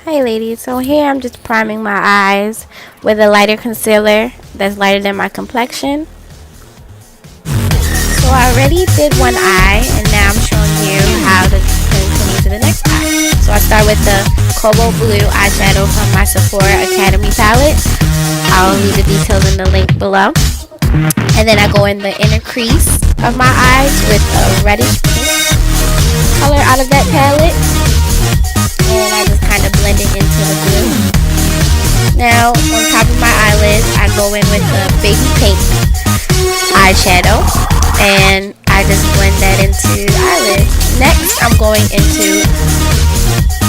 Hi ladies, so here I'm just priming my eyes with a lighter concealer that's lighter than my complexion. So I already did one eye and now I'm showing you how to continue to the next eye. So I start with the cobalt blue eyeshadow from my Sephora Academy palette. I'll leave the details in the link below. And then I go in the inner crease of my eyes with a reddish pink color out of that palette. And I just kind of blend it into the blue. Now on top of my eyelids I go in with the baby pink eyeshadow and I just blend that into the eyelid. Next I'm going into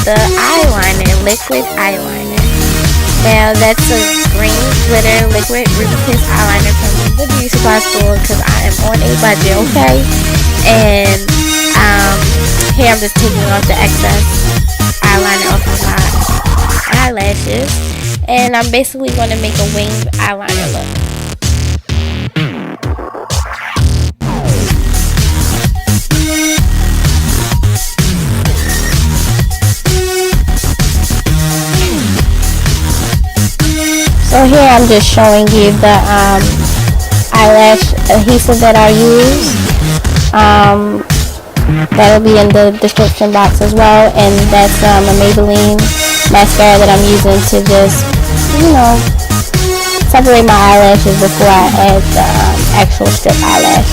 the eyeliner, liquid eyeliner. Now that's a green glitter liquid Ruby Kiss eyeliner from the beauty supply store because I am on a budget, okay? And here I'm just taking off the excess eyeliner off of my eyelashes and I'm basically going to make a winged eyeliner look. So here I'm just showing you the eyelash adhesive that I use. That'll be in the description box as well, and that's a Maybelline mascara that I'm using to just, separate my eyelashes before I add the actual strip eyelash.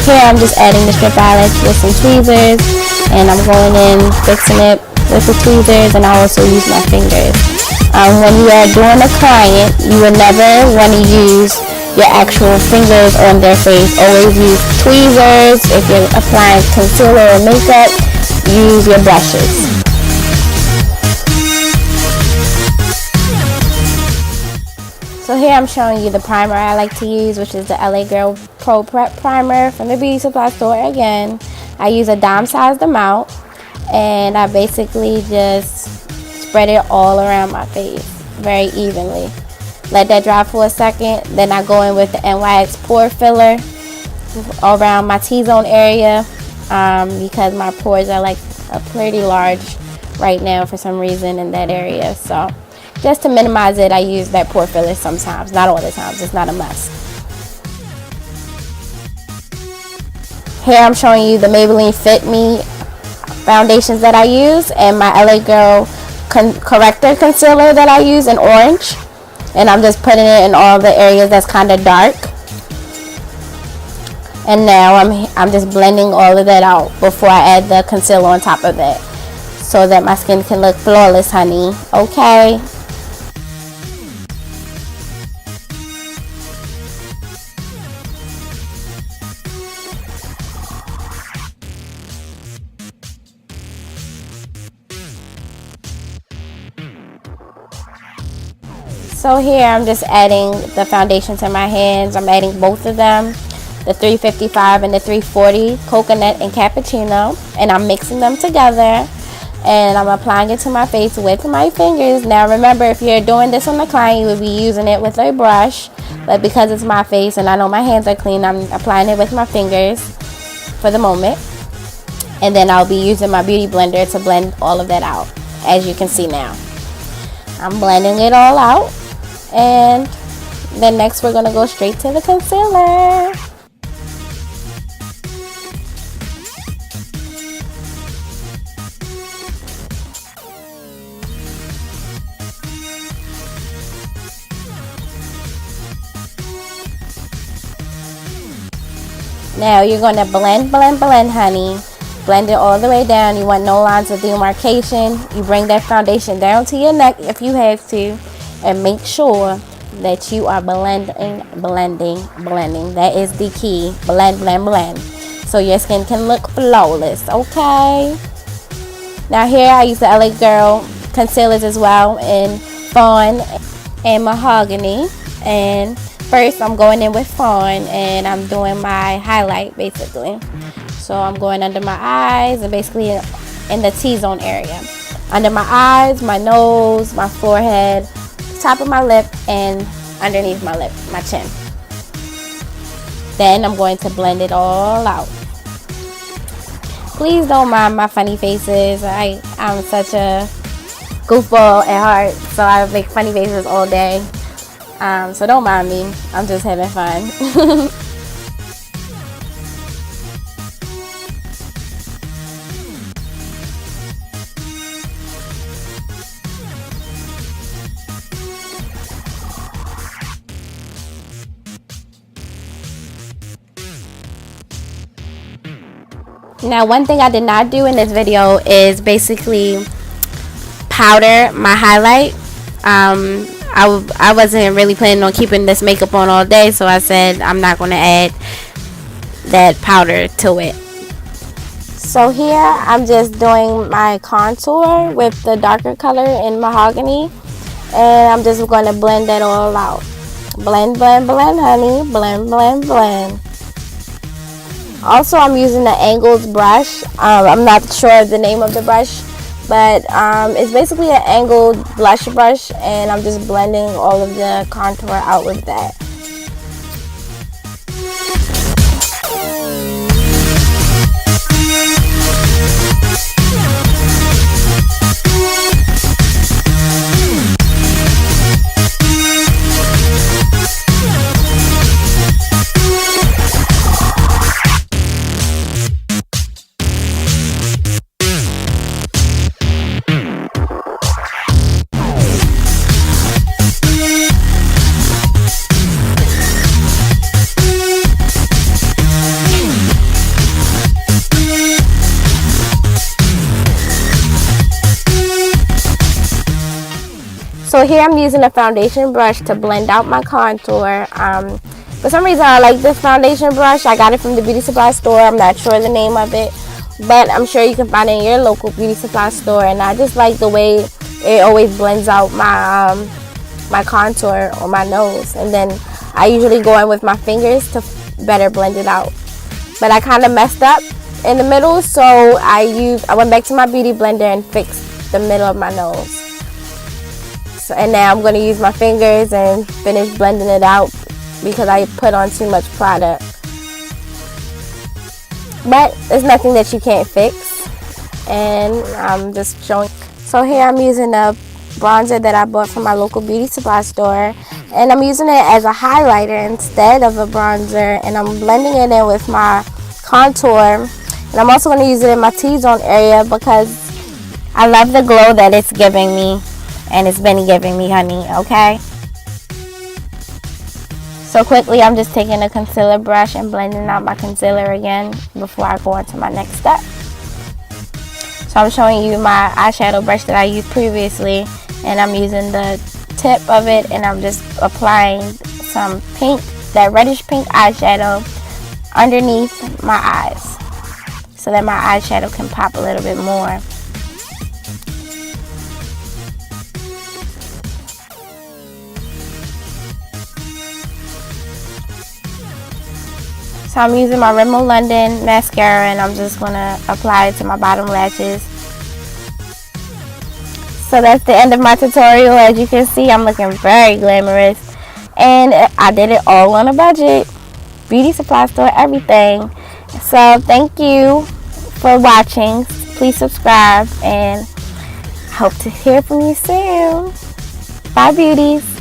Here I'm just adding the strip eyelash with some tweezers, and I'm going in fixing it with the tweezers, and I also use my fingers. When you are doing a client, you will never want to use your actual fingers on their face. Always use tweezers. If you're applying concealer or makeup, use your brushes. So here I'm showing you the primer I like to use, which is the LA Girl Pro Prep Primer from the beauty supply store. Again, I use a dime-sized amount, and I basically just spread it all around my face very evenly. Let that dry for a second, then I go in with the NYX pore filler around my T-zone area because my pores are like pretty large right now for some reason in that area. So just to minimize it, I use that pore filler sometimes, not all the times. It's not a must. Here I'm showing you the Maybelline Fit Me foundations that I use and my LA Girl corrector concealer that I use in orange. And I'm just putting it in all the areas that's kind of dark. And now I'm just blending all of that out before I add the concealer on top of that, so that my skin can look flawless, honey. Okay. So here I'm just adding the foundation to my hands. I'm adding both of them, the 355 and the 340 coconut and cappuccino, and I'm mixing them together and I'm applying it to my face with my fingers. Now remember, if you're doing this on the client, you would be using it with a brush, but because it's my face and I know my hands are clean, I'm applying it with my fingers for the moment, and then I'll be using my beauty blender to blend all of that out. As you can see now, I'm blending it all out. And then next we're going to go straight to the concealer. Now you're going to blend, honey. Blend it all the way down. You want no lines of demarcation. You bring that foundation down to your neck if you have to. And make sure that you are blending. That is the key. Blend. So your skin can look flawless, okay? Now here I use the LA Girl concealers as well in fawn and mahogany. And first I'm going in with fawn and I'm doing my highlight basically. So I'm going under my eyes and basically in the T-zone area. Under my eyes, my nose, my forehead, top of my lip, and underneath my lip, my chin. Then I'm going to blend it all out. Please don't mind my funny faces. I'm such a goofball at heart, so I make funny faces all day. So don't mind me. I'm just having fun. Now, one thing I did not do in this video is basically powder my highlight. I wasn't really planning on keeping this makeup on all day, so I said I'm not going to add that powder to it. So here I'm just doing my contour with the darker color in mahogany, and I'm just going to blend that all out. Blend, blend, blend, honey. Blend, blend, blend. Also, I'm using an angled brush. I'm not sure of the name of the brush, but it's basically an angled blush brush, and I'm just blending all of the contour out with that. So here I'm using a foundation brush to blend out my contour. For some reason I like this foundation brush. I got it from the beauty supply store. I'm not sure the name of it, but I'm sure you can find it in your local beauty supply store. And I just like the way it always blends out my my contour on my nose. And then I usually go in with my fingers to better blend it out. But I kind of messed up in the middle, so I went back to my beauty blender and fixed the middle of my nose. So, and now I'm going to use my fingers and finish blending it out because I put on too much product. But it's nothing that you can't fix. And I'm just showing. So here I'm using a bronzer that I bought from my local beauty supply store. And I'm using it as a highlighter instead of a bronzer. And I'm blending it in with my contour. And I'm also going to use it in my T-zone area because I love the glow that it's giving me. And it's been giving me, honey, okay? So quickly, I'm just taking a concealer brush and blending out my concealer again before I go on to my next step. So I'm showing you my eyeshadow brush that I used previously, and I'm using the tip of it, and I'm just applying some pink, that reddish pink eyeshadow underneath my eyes so that my eyeshadow can pop a little bit more. So I'm using my Rimmel London mascara, and I'm just going to apply it to my bottom lashes. So that's the end of my tutorial. As you can see, I'm looking very glamorous. And I did it all on a budget. Beauty supply store, everything. So thank you for watching. Please subscribe, and hope to hear from you soon. Bye, beauties.